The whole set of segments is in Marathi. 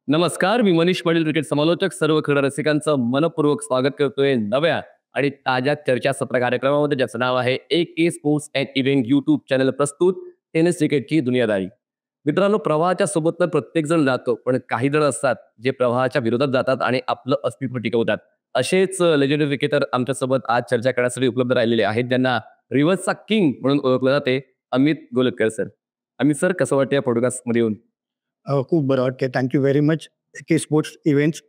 नमस्कार, मी मनीष पाटील, क्रिकेट समालोचक. सर्व क्रीडा रसिकांचं मनपूर्वक स्वागत करतोय नव्या आणि ताज्या चर्चासत्र कार्यक्रमामध्ये, ज्याचं नाव आहे एक a sports and event. YouTube channel प्रस्तुत टेनिस क्रिकेटची दुनियादारी. मित्रांनो, प्रवाहाच्या सोबत तर प्रत्येक जण जातो, पण काही जण असतात जे प्रवाहाच्या विरोधात जातात आणि आपलं अस्तित्व टिकवतात. असेच लेजेंडरी क्रिकेटर आमच्यासोबत आज चर्चा करण्यासाठी उपलब्ध राहिलेले आहेत, ज्यांना रिव्हर्सचा किंग म्हणून ओळखलं जाते. अमित गोलतकर सर. अमित सर, कसं वाटतं या पॉडकास्टमध्ये येऊन? खूप बरं वाटते. Thank you very much. K sports events.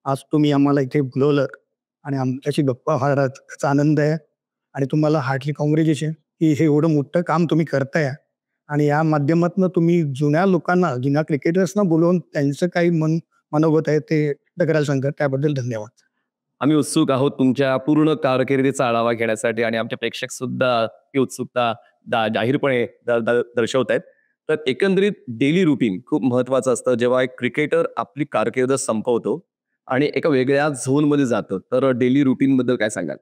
आज तुम्ही आम्हाला इथे बोलवलं आणि आमच्याशी गप्पा मारत त्याचा आनंद आहे. आणि तुम्हाला हार्टली कॉंग्रॅच्युलेशन की हे एवढं मोठं काम तुम्ही करताय आणि या माध्यमातून तुम्ही जुन्या लोकांना, जुन्या क्रिकेटर्सना बोलवून त्यांचं काही मनोगत आहे ते व्यक्त करायला सांगतात. त्याबद्दल धन्यवाद. आम्ही उत्सुक आहोत तुमच्या पूर्ण कारकिर्दीचा आढावा घेण्यासाठी आणि आमचे प्रेक्षक सुद्धा ती उत्सुकता जाहीरपणे दर्शवत आहेत. तर एकंदरीत डेली रुटीन खूप महत्वाचं असतं जेव्हा एक क्रिकेटर आपली कारकीर्द संपवतो आणि एका वेगळ्या झोनमध्ये जातो. तर डेली रुटीन बद्दल काय सांगाल?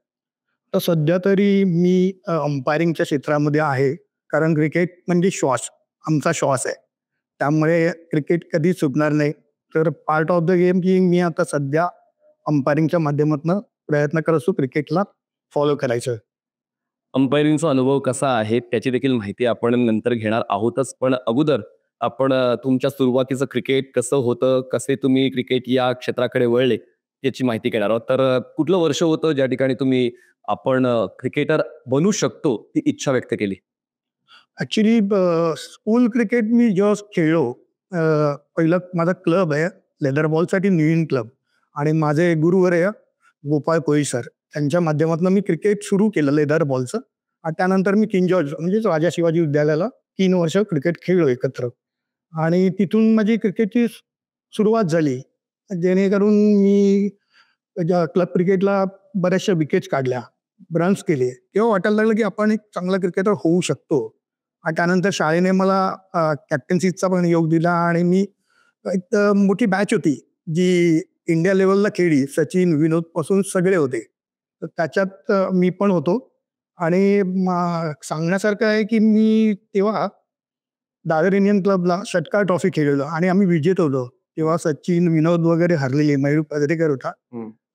तर सध्या तरी मी अंपायरिंगच्या क्षेत्रामध्ये आहे. कारण क्रिकेट म्हणजे श्वास, आमचा श्वास आहे. त्यामुळे क्रिकेट कधीच सुटणार नाही. तर पार्ट ऑफ द गेम की मी आता सध्या अंपायरिंगच्या माध्यमातून प्रयत्न करत असतो क्रिकेटला फॉलो करायचं. अंपायरिंगचा अनुभव कसा आहे त्याची देखील माहिती आपण नंतर घेणार आहोतच. पण अगोदर आपण तुमच्या सुरुवातीचं क्रिकेट कसं होतं, कसे तुम्ही क्रिकेट या क्षेत्राकडे वळले याची माहिती घेणार आहोत. तर कुठलं वर्ष होतं ज्या ठिकाणी तुम्ही आपण क्रिकेटर बनू शकतो ती इच्छा व्यक्त केली? ॲक्च्युली स्कूल क्रिकेट मी जेव्हा खेळलो, पहिलं माझा क्लब आहे लेदर बॉलसाठी न्यू इंडियन क्लब आणि माझे गुरुवर्य गोपाळ कोळी सर त्यांच्या माध्यमातून मी क्रिकेट सुरू केलं लेदर बॉलचं. आणि त्यानंतर मी किंग जॉर्ज म्हणजेच राजा शिवाजी विद्यालयाला 3 वर्ष क्रिकेट खेळलो एकत्र. आणि तिथून माझी क्रिकेटची सुरुवात झाली. जेणेकरून मी क्लब क्रिकेटला बऱ्याचशा विकेट्स काढल्या, रन्स केले. तेव्हा वाटायला लागलं की आपण एक चांगला क्रिकेटर होऊ शकतो. आणि त्यानंतर शाळेने मला कॅप्टन्सीचा पण योग दिला आणि मी एक मोठी बॅच होती जी इंडिया लेवलला खेळली. सचिन, विनोदपासून सगळे होते. तर त्याच्यात मी पण होतो. आणि सांगण्यासारखं आहे की मी तेव्हा दादर इंडियन क्लबला षटकार ट्रॉफी खेळलेलो आणि आम्ही विजेते होतो. तेव्हा सचिन, विनोद वगैरे हरलेले, मयूर पदरेकर होता.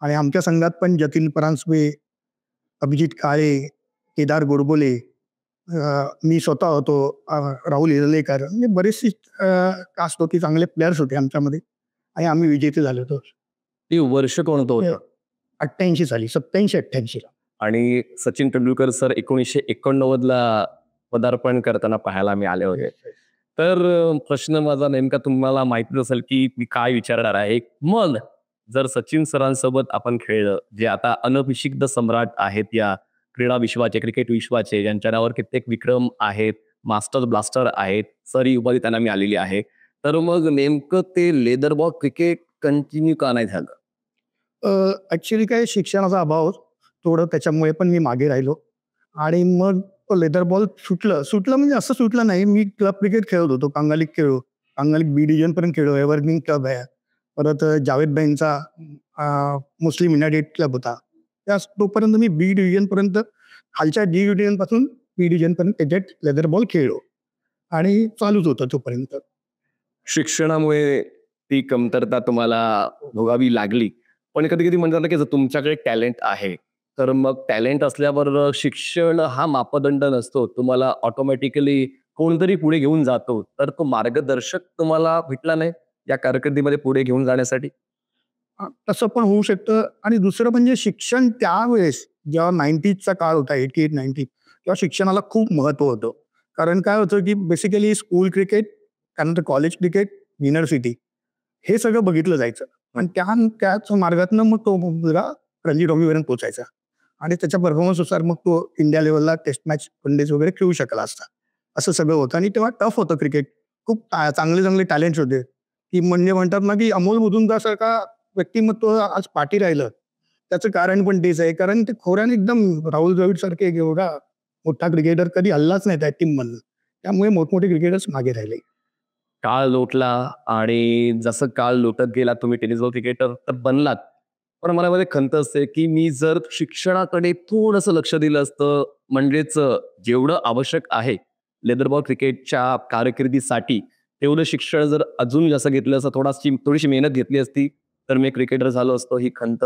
आणि आमच्या संघात पण जतीन परांजपे, अभिजित काळे, केदार गोडबोले, मी स्वतः होतो, राहुल हिरलेकर, म्हणजे बरेचशी कास्ट होती, चांगले प्लेयर्स होते आमच्यामध्ये आणि आम्ही विजेते झालो होतो. ती वर्ष कोणतं होतं? 88 साली, 87-88 ला. आणि सचिन तेंडुलकर सर 1989 ला पदार्पण करताना पाहायला मी आले होते. तर प्रश्न माझा नेमका तुम्हाला माहितीच असेल की मी काय विचारणार आहे. मग जर सचिन सरांसोबत आपण खेळलं, जे आता अनभिषिक्त सम्राट आहेत या क्रीडा विश्वाचे, क्रिकेट विश्वाचे, ज्यांच्या नावावर कित्येक विक्रम आहेत, मास्टर ब्लास्टर आहेत, सर ही उपाधी त्यांना मिळालेली आहे. तर मग नेमकं ते लेदर बॉल क्रिकेट कंटिन्यू का नाही झालं? ॲक्च्युली काय शिक्षणाचा अभाव थोडं त्याच्यामुळे पण मी मागे राहिलो. आणि मग लेदर बॉल सुटलं म्हणजे असं सुटलं नाही. मी क्लब क्रिकेट खेळत होतो, कांगालीक खेळलो, कांगालीक बी डिव्हिजनपर्यंत खेळलो, एव्हरग्रीन क्लब आहे. परत जावेद भाईंचा मुस्लिम युनायटेड क्लब होता. तोपर्यंत मी बी डिव्हिजनपर्यंत, खालच्या डी डिव्हिजनपासून बी डिव्हिजनपर्यंत त्याच्यात लेदर बॉल खेळलो आणि चालूच होतं तोपर्यंत. शिक्षणामुळे ती कमतरता तुम्हाला भोगावी लागली. पण कधी-कधी म्हणतात ना, की जर तुमच्याकडे टॅलेंट आहे, तर मग टॅलेंट असल्यावर शिक्षण हा मापदंड नसतो. तुम्हाला ऑटोमॅटिकली कोणतरी पुढे घेऊन जातो. तर तो मार्गदर्शक तुम्हाला भेटला नाही या कारकिर्दीमध्ये पुढे घेऊन जाण्यासाठी? तसं पण होऊ शकतं. आणि दुसरं म्हणजे शिक्षण त्यावेळेस जेव्हा 90चा काळ होता, 88-90, तेव्हा शिक्षणाला खूप महत्त्व होतं. कारण काय होतं की बेसिकली स्कूल क्रिकेट, त्यानंतर कॉलेज क्रिकेट, युनिव्हर्सिटी हे सगळं बघितलं जायचं. आणि त्याच मार्गातनं मग तो मुलगा रणजी ट्रॉफीपर्यंत पोहोचायचा. आणि त्याच्या परफॉर्मन्सनुसार मग तो इंडिया लेव्हलला टेस्ट मॅच, वन डेज वगैरे खेळू शकला असता. असं सगळं होतं आणि तेव्हा टफ होतं क्रिकेट. खूप चांगले चांगले टॅलेंट्स होते, की म्हणजे म्हणतात ना की अमोल मुजुमदारसारखा व्यक्तिमत्व आज पाठी राहिलं. त्याचं कारण पण तेच आहे. कारण ते खोऱ्याने एकदम राहुल द्रविड सारखे एवढा मोठा क्रिकेटर कधी हल्लाच नाही त्या टीममधनं. त्यामुळे मोठमोठे क्रिकेटर्स मागे राहिले. काळ लोटला आणि जसं काळ लोटत गेला तुम्ही टेनिस बॉल क्रिकेटर तर बनलात. पण मला मध्ये खंत असते, की मी जर शिक्षणाकडे थोडंसं लक्ष दिलं असतं, म्हणजेच जेवढं आवश्यक आहे लेदर बॉल क्रिकेटच्या कारकिर्दीसाठी, तेवढं शिक्षण जर अजून जास्त घेतलं असतं, थोडीशी मेहनत घेतली असती, तर मी क्रिकेटर झालो असतो, ही खंत.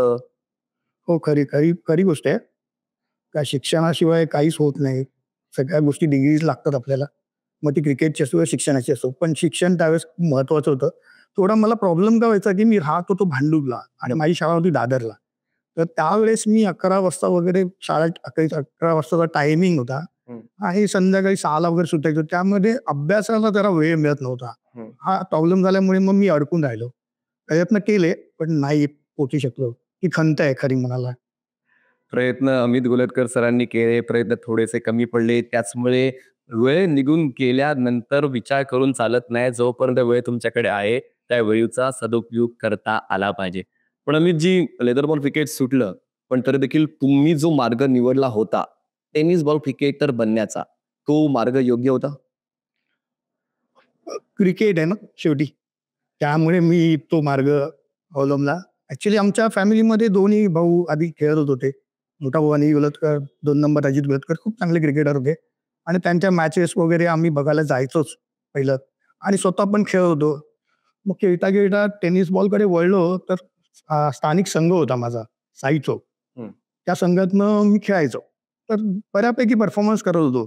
हो, खरी खरी खरी गोष्ट आहे. का शिक्षणाशिवाय काहीच होत नाही. सगळ्या गोष्टी डिग्रीज लागतात आपल्याला. मग ती क्रिकेटची असो, शिक्षणाची असो. पण शिक्षण त्यावेळेस खूप महत्त्वाचं होतं. थोडा मला प्रॉब्लेम काय व्हायचा, की मी राहत होतो भांडूपला आणि माझी शाळा होती दादरला. तर त्यावेळेस मी 11 वाजता वगैरे शाळा 11 वाजताचा टायमिंग होता हं, आणि संध्याकाळी 6ला वगैरे सुटायचो. त्यामध्ये अभ्यासाला जरा वेळ मिळत नव्हता. हं. हा प्रॉब्लेम झाल्यामुळे मग मी अडकून राहिलो. प्रयत्न केले, पण नाही पोहोचू शकलो. ही खंत आहे खरी मनाला. प्रयत्न अमित गोलतकर सरांनी केले, प्रयत्न थोडेसे कमी पडले. त्याचमुळे वेळ निघून गेल्यानंतर विचार करून चालत नाही. जोपर्यंत वेळ तुमच्याकडे आहे, त्या वेळेचा सदुपयोग करता आला पाहिजे. पण अमितजी, लेदर बॉल क्रिकेट सुटलं, पण तरी देखील तुम्ही जो मार्ग निवडला होता, टेनिस बॉल क्रिकेटर बनण्याचा, तो मार्ग योग्य होता? क्रिकेट आहे ना शेवटी. त्यामुळे मी तो मार्ग अवलंबला. ॲक्चुअली आमच्या फॅमिलीमध्ये दोन्ही भाऊ आधी खेळत होते. मोठा भाऊ अनिल गोलतकर, 2 नंबर अजित गोलतकर खूप चांगले क्रिकेटर होते आणि त्यांच्या मॅचेस वगैरे आम्ही बघायला जायचोच पहिलं आणि स्वतः पण खेळत होतो. मग खेळता-खेळता टेनिस बॉलकडे वळलो तर स्थानिक संघ होता माझा, साई चौक. हं. त्या संघातनं मी खेळायचो. तर बऱ्यापैकी परफॉर्मन्स करत होतो.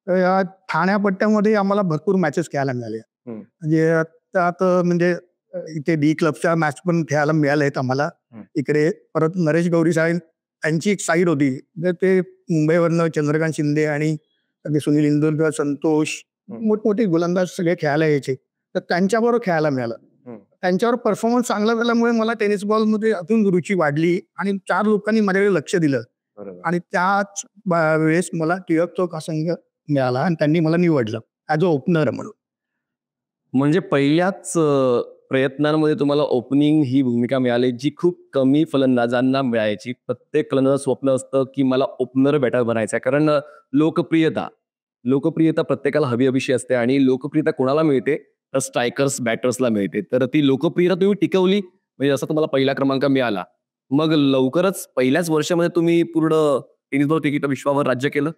तर या ठाण्या पट्ट्यामध्ये आम्हाला भरपूर मॅचेस खेळायला मिळाल्या. हं. म्हणजे त्यात म्हणजे इथे डी क्लबच्या मॅच पण खेळायला मिळाल्या आहेत आम्हाला. हं. इकडे परत नरेश गौरी साहेब त्यांची एक साईड होती. तर ते मुंबईवरनं चंद्रकांत शिंदे आणि ते सुनील इंदुरकर, संतोष, हं. मोठमोठे गोलंदाज सगळे खेळायला यायचे. तर त्यांच्याबरोबर खेळायला मिळालं. हं. त्यांच्यावर परफॉर्मन्स चांगला झाल्यामुळे मला टेनिस बॉलमध्ये अजून रुची वाढली आणि 4 लोकांनी माझ्याकडे लक्ष दिलं बरोबर. आणि त्याच वेळेस मला टिळक चौक हा संघ मिळाला आणि त्यांनी मला निवडलं ॲज अ ओपनर म्हणून. म्हणजे पहिल्याच प्रयत्नांमध्ये तुम्हाला ओपनिंग ही भूमिका मिळाली, जी खूप कमी फलंदाजांना मिळायची. प्रत्येक फलंदाजाचं स्वप्न असतं, की मला ओपनर बॅटर बनायचं आहे. कारण लोकप्रियता लोकप्रियता प्रत्येकाला हवी-हवीशी असते आणि लोकप्रियता कोणाला मिळते? तर स्ट्रायकर्स, बॅटर्सला मिळते. तर ती लोकप्रियता तुम्ही टिकवली, म्हणजे जसा तुम्हाला पहिला क्रमांक मिळाला. मग लवकरच पहिल्याच वर्षामध्ये तुम्ही पूर्ण टेनिस बॉल क्रिकेट विश्वावर राज्य केलं?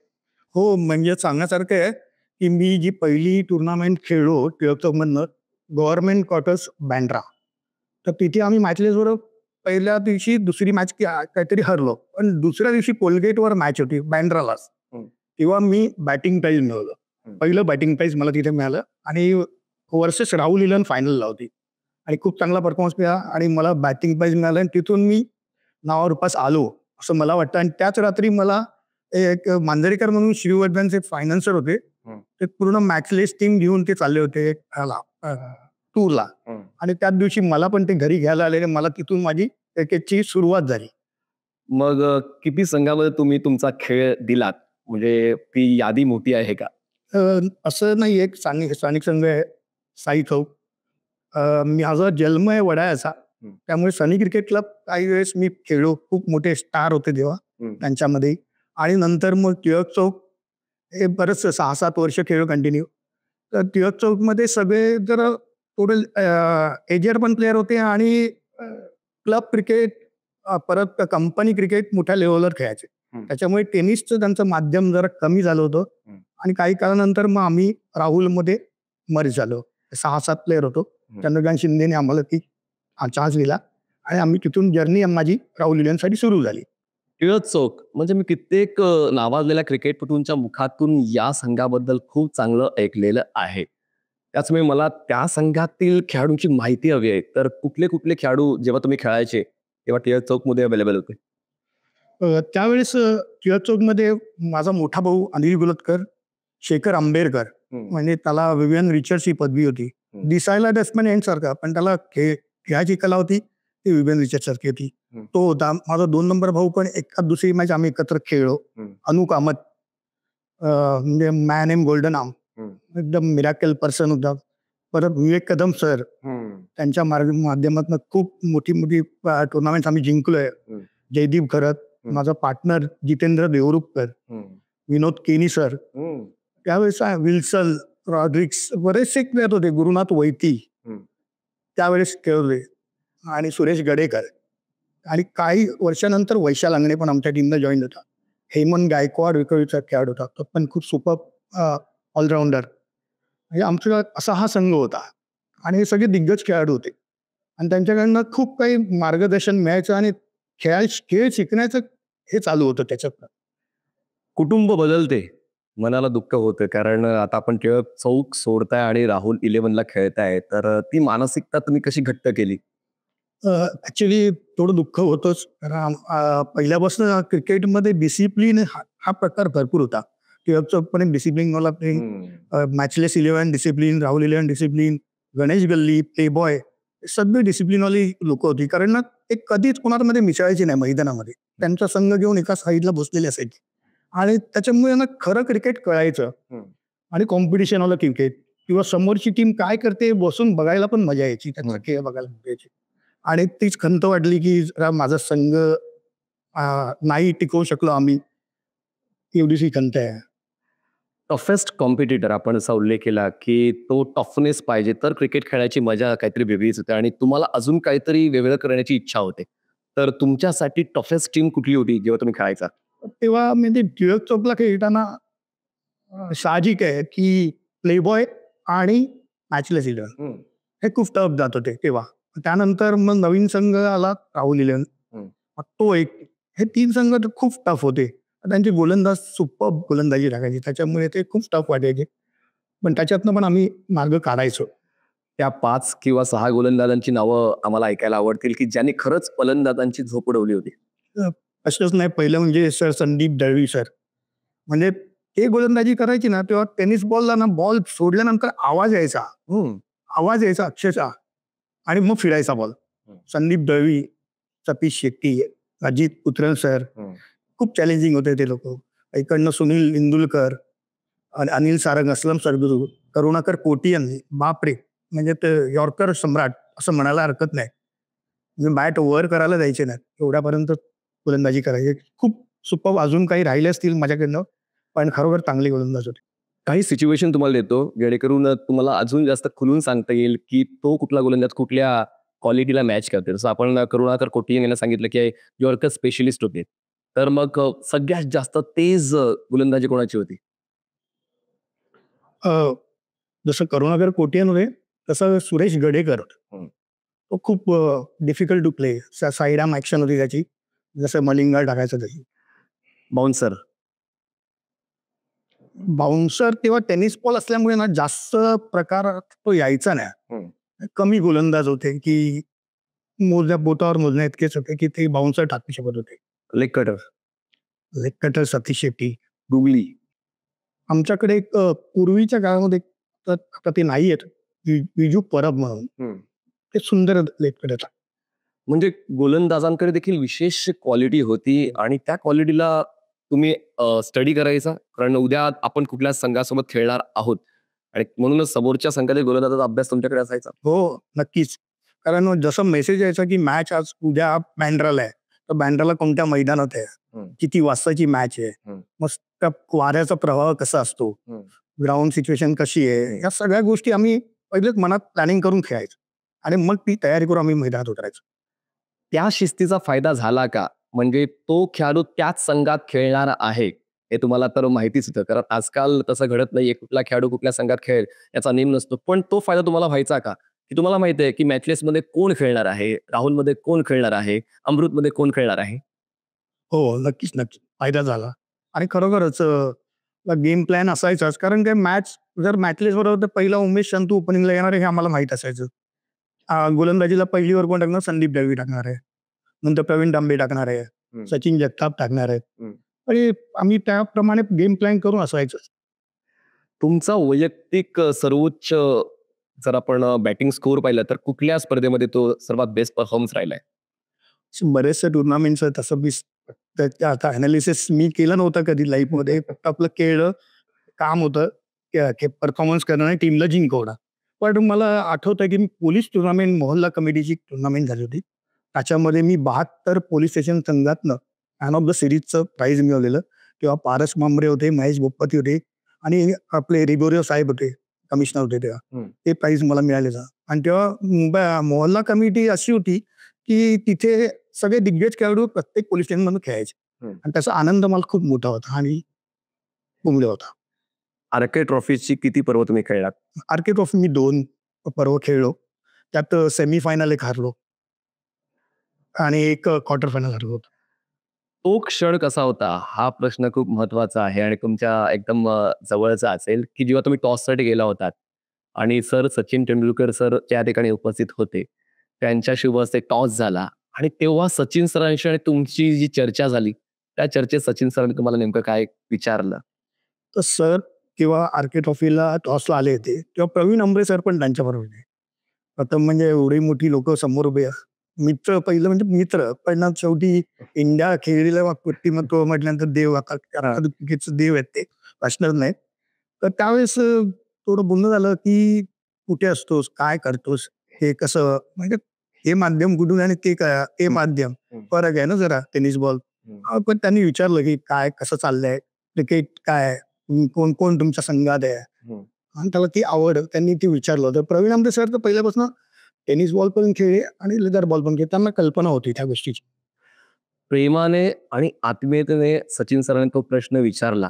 हो, म्हणजे सांगण्यासारखं आहे, की मी जी पहिली टुर्नामेंट खेळलो टिळक चौकमधनं गव्हर्नमेंट क्वार्टर्स बँड्रा. तर तिथे आम्ही मॅचलेसवर पहिल्या दिवशी दुसरी मॅच काहीतरी हरलो. पण दुसऱ्या दिवशी कोलगेटवर मॅच होती बँड्रालाच. हं. तेव्हा मी बॅटिंग प्राईज मिळवलं. हं. पहिलं बॅटिंग प्राईज मला तिथे मिळालं आणि वर्सेस राहुल इलन फायनलला होती आणि खूप चांगला परफॉर्मन्स केला आणि मला बॅटिंग प्राईज मिळालं आणि तिथून मी नावारूपास आलो, असं मला वाटतं आणि त्याच रात्री मला एक मांजरेकर म्हणून श्रीवर्धनचे फायनान्सर होते. हं. ते पूर्ण मॅचलेस टीम घेऊन ते चालले होते ह्याला टूरला हं. आणि त्याच दिवशी मला पण ते घरी घ्यायला आले आणि मला तिथून माझी क्रिकेटची सुरुवात झाली. मग किती संघामध्ये तुम्ही तुमचा खेळ दिलात? म्हणजे ती यादी मोठी आहे का? अ, असं नाही एक स्थानिक स्थानिक संघ आहे, साई चौक. माझा जन्म आहे वडाळ्याचा. हं. त्यामुळे सनी क्रिकेट क्लब काही वेळेस मी खेळलो. खूप मोठे स्टार होते तेव्हा हं. त्यांच्यामध्ये आणि नंतर मग टिळक चौक हे बरंच 6-7 वर्ष खेळलो कंटिन्यू. तर टिळक चौकमध्ये सगळे जरा टोटल एजेड पण प्लेयर होते आणि क्लब क्रिकेट परत कंपनी क्रिकेट मोठ्या लेव्हलवर खेळायचे. हं. त्याच्यामुळे टेनिसचं त्यांचं माध्यम जरा कमी झालं होतं हं. आणि काही काळानंतर मग आम्ही राहुलमध्ये मर्ज झालो. 6-7 प्लेयर होतो. हं. चंद्रकांत शिंदेने आम्हाला हा चान्स दिला आणि आम्ही तिथून जर्नी माझी राहुल विलियमसाठी सुरू झाली. टिळक चौक म्हणजे मी कित्येक नावाजलेल्या क्रिकेटपटूंच्या मुखातून या संघाबद्दल खूप चांगलं ऐकलेलं आहे. त्याचमुळे मला त्या संघातील खेळाडूंची माहिती हवी आहे. तर कुठले खेळाडू जेव्हा तुम्ही खेळायचे, तेव्हा टिळक चौकमध्ये अवेलेबल होते? त्यावेळेस टिळक चौकमध्ये माझा मोठा भाऊ अनिल गोलतकर, शेखर आंबेडकर हं. म्हणजे त्याला विवियन रिचर्ड्स ही पदवी होती. हं. दिसायला डस्टमन एंडसारखा पण त्याला खेळायची कला होती ती विवियन रिचर्ड सारखी होती. हं. तो होता. माझा 2 नंबर भाऊ पण एखाद दुसरी मॅच आम्ही एकत्र खेळलो. हं. अनु कामत म्हणजे मॅन एम गोल्डन आर्म हं. एकदम मिराकल पर्सन होता. परत विवेक कदम सर हं. त्यांच्या माध्यमातून खूप मोठी टुर्नामेंट्स आम्ही जिंकलोय. हं. जयदीप खरत, हं. माझा पार्टनर जितेंद्र देवरुखकर, हं. विनोद केनी सर, हं. त्यावेळेस विल्सन, रॉड्रिक्स बरेचसे प्लेयर होते. गुरुनाथ वैती हं. त्यावेळेस खेळले आणि सुरेश गडेकर आणि काही वर्षानंतर वैशाल अंगणे पण आमच्या टीमला जॉईन होता. हेमंत गायकवाड विक्रमीचा खेळाडू होता. तो पण खूप सुपर ऑलराऊंडर. म्हणजे आमचा असा हा संघ होता आणि हे सगळे दिग्गज खेळाडू होते आणि त्यांच्याकडनं खूप काही मार्गदर्शन मिळायचं आणि खेळ शिकण्याचं हे चालू होतं त्याच्यात. कुटुंब बदलते, मनाला दुःख होतं. कारण आता आपण टिळक चौक सोडताय आणि राहुल 11ला खेळताय. तर ती मानसिकता तुम्ही कशी घट्ट केली? ॲक्च्युली थोडं दुःख होतंच. कारण पहिल्यापासून क्रिकेटमध्ये डिसिप्लिन हा हा प्रकार भरपूर होता. टिळक चौक पण एक डिसिप्लिनवाला मॅचलेस 11 डिसिप्लिन, राहुल 11 डिसिप्लिन, गणेश गल्ली, प्लेबॉय हे सगळे डिसिप्लिनवाली लोकं होती. कारण ना ते कधीच कोणामध्ये मिसळायचे नाही मैदानामध्ये. त्यांचा संघ घेऊन एका साईडला बसलेले असायचे आणि त्याच्यामुळे ना खरं क्रिकेट कळायचं आणि कॉम्पिटिशनवालं क्रिकेट किंवा समोरची टीम काय करते बसून बघायला पण मजा यायची. त्यांचा खेळ बघायला मजा यायची. आणि तीच खंत वाटली की जरा माझा संघ नाही टिकवू शकलो आम्ही. एवढीशी खंत आहे. टफेस्ट कॉम्पिटिटर आपण असा उल्लेख केला, की तो टफनेस पाहिजे तर क्रिकेट खेळायची मजा काहीतरी वेगळीच होते आणि तुम्हाला अजून काहीतरी वेगळं करण्याची इच्छा होते. तर तुमच्यासाठी टफेस्ट टीम कुठली होती जेव्हा तुम्ही खेळायचा? तेव्हा म्हणजे टिळक चौकला खेळताना साहजिक आहे की प्लेबॉय आणि मॅचलेस 11 हे खूप टफ जात होते तेव्हा. त्यानंतर मग नवीन संघ आला राहुल 11. मग तो एक हे 3 संघ तर खूप टफ होते. त्यांचे गोलंदाज सुपर्ब गोलंदाजी टाकायची. त्याच्यामुळे ते खूप टफ वाटायचे. पण त्याच्यातनं पण आम्ही मार्ग काढायचो. त्या 5 किंवा 6 गोलंदाजांची नावं आम्हाला ऐकायला आवडतील, की ज्यांनी खरंच फलंदाजांची झोप उडवली होती. असंच नाही पहिलं म्हणजे सर संदीप दळवी सर. म्हणजे ते गोलंदाजी करायची ना तेव्हा टेनिस बॉलला ना बॉल सोडल्यानंतर आवाज यायचा. आवाज यायचा अक्षरशः आणि मग फिरायचा बॉल. संदीप दळवी, सतीश शेट्टी, अजित पुत्रन सर खूप चॅलेंजिंग होते ते लोकं. इकडनं सुनील इंदुलकर, अनिल सारंग, असलम सरगुरू, करुणाकर कोटियन बापरे! म्हणजे ते यॉर्कर सम्राट असं म्हणायला हरकत नाही. म्हणजे बॅट वर करायला द्यायचे नाहीत. एवढ्यापर्यंत गोलंदाजी करायची. खूप सुपर्ब अजून काही राहिले असतील माझ्याकडनं, पण खरोखर चांगले गोलंदाज होते. काही सिच्युएशन तुम्हाला देतो, जेणेकरून तुम्हाला अजून जास्त खुलून सांगता येईल, की तो कुठला गोलंदाज कुठल्या क्वालिटीला मॅच करते. जसं आपण करुणाकर कोटियन यांना सांगितलं, की यॉर्कर स्पेशलिस्ट होते. तर मग सगळ्यात जास्त तेज गोलंदाजी कोणाची होती? अ, जसं करुणाकर कोटियन होते, तसं सुरेश गडेकर होते. तो खूप difficult to play. Side arm action होती त्याची. जसं मलिंगा टाकायचं तशी. बाउन्सर. बाउन्सर तेव्हा टेनिस बॉल असल्यामुळे ना जास्त प्रकारात तो यायचा नाही. कमी गोलंदाज होते, की बोटावर मोजण्या इतकेच होते, की ते बाउन्सर टाकू शकत होते. Leg cutter. Leg cutter Satish Shetty. Googly. आमच्याकडे एक पूर्वीच्या काळामध्ये तर आता ते नाही आहेत. विजू परब म्हणून. ते सुंदर लेग कटर. म्हणजे गोलंदाजांकडे देखील विशेष क्वालिटी होती आणि त्या क्वालिटीला तुम्ही स्टडी करायचा कारण उद्या आपण कुठल्या संघासोबत खेळणार आहोत आणि म्हणूनच समोरच्या संघातील गोलंदाजाचा अभ्यास तुमच्याकडे असायचा. हो, नक्कीच. कारण जसं मेसेज यायचा, की मॅच आज उद्या बँड्राला आहे. तर बँड्राला कोणत्या मैदानात आहे? किती वाजताची मॅच आहे? मग त्या वाऱ्याचा प्रवाह कसा असतो? ग्राउंड सिच्युएशन कशी आहे? या सगळ्या गोष्टी आम्ही पहिलेच मनात प्लॅनिंग करून खेळायचो आणि मग ती तयारी करून आम्ही मैदानात उतरायचो. त्या शिस्तीचा फायदा झाला का? म्हणजे तो खेळाडू त्याच संघात खेळणार आहे, हे तुम्हाला तर माहितीच होतं. कारण आजकाल तसं घडत नाहीये. कुठला खेळाडू कुठल्या संघात खेळेल याचा नेम नसतो. पण तो फायदा तुम्हाला व्हायचा का? की तुम्हाला माहिती आहे, की मॅचलेसमध्ये कोण खेळणार आहे, राहुलमध्ये कोण खेळणार आहे, अमृतमध्ये कोण खेळणार आहे? हो, नक्कीच, नक्की. फायदा झाला आणि खरोखरच गेम प्लॅन असायचाच. कारण काय मॅच जर मॅचलेस बरोबर तर पहिला उमेश शंतू ओपनिंगला येणार आहे हे आम्हाला माहीत असायचं. गोलंदाजीला पहिली ओव्हर कोण टाकणार? संदीप द्रविड टाकणार आहे. नंतर प्रवीण तांबे टाकणार आहे. सचिन जगताप टाकणार आहेत. आणि आम्ही त्याप्रमाणे गेम प्लॅन करून असायचं. तुमचा वैयक्तिक सर्वोच्च जर आपण बॅटिंग स्कोर पाहिला तर कुठल्या स्पर्धेमध्ये तो सर्वात बेस्ट परफॉर्मन्स राहिलाय? बरेचसे टुर्नामेंट्स तसं मी आता अनालिसिस मी केलं नव्हतं कधी लाईफमध्ये. फक्त आपलं केलं काम होतं परफॉर्मन्स करणं आणि टीमला जिंकवणं. पण मला आठवतंय की मी पोलीस टुर्नामेंट मोहल्ला कमिटीची टुर्नामेंट झाली होती. त्याच्यामध्ये मी 72 पोलीस स्टेशन संघातनं मॅन ऑफ द सिरीजचं प्राईज मिळवलेलं. तेव्हा पारस मांबरे होते, महेश भूपती होते आणि आपले रिबोरिओ साहेब होते, कमिशनर होते तेव्हा. ते प्राईज मला मिळालेलं आणि तेव्हा मोहल्ला कमिटी अशी होती की तिथे सगळे दिग्गज खेळाडू प्रत्येक पोलीस स्टेशनमधून खेळायचे आणि त्याचा आनंद मला खूप मोठा होता आणि उमला होता. आर.के. ट्रॉफीची किती पर्व तुम्ही खेळलात? आर.के. ट्रॉफी मी 2 पर्व खेळलो. त्यात सेमीफायनल एक हारलो आणि एक क्वार्टर फायनल हरलो होतो. तो क्षण कसा होता? हा प्रश्न खूप महत्त्वाचा आहे आणि तुमच्या एकदम जवळचा असेल, की जेव्हा तुम्ही टॉससाठी गेला होतात आणि सर सचिन तेंडुलकर सर त्या ठिकाणी उपस्थित होते. त्यांच्या शुभ हस्ते टॉस झाला आणि तेव्हा सचिन सरांशी आणि तुमची जी चर्चा झाली, त्या चर्चेत सचिन सरांनी तुम्हाला नेमकं काय विचारलं? तर सर किंवा आर.के. ट्रॉफीला टॉसला आले होते, तेव्हा प्रवीण आंबरे सर पण त्यांच्याबरोबर होते. प्रथम म्हणजे एवढी मोठी लोकं समोर उभे आहे. मित्र पहिलं म्हणजे मित्र, पण ना शेवटी इंडिया खेळलेलं व्यक्तिमत्व म्हटल्यानंतर देव आता क्रिकेटचं देव आहेत ते, प्रश्नच नाही. तर त्यावेळेस थोडं बोलणं झालं, की "कुठे असतोस? काय करतोस? हे कसं?" म्हणजे हे माध्यम कुठून आणि ते माध्यम फरक आहे ना जरा टेनिस बॉल. पण त्यांनी विचारलं, की "काय कसं चाललंय? क्रिकेट काय? कोण कोण तुमच्या संघात आहे?" आणि त्याला ती आवड त्यांनी ती विचारलं होतं. प्रवीण आमटे सर तर पहिल्यापासून टेनिस बॉल पण खेळले आणि लेदर बॉल पण खेळले. त्यांना कल्पना होती त्या गोष्टीची. प्रेमाने आणि आत्मीयतेने सचिन सरांनी तो प्रश्न विचारला.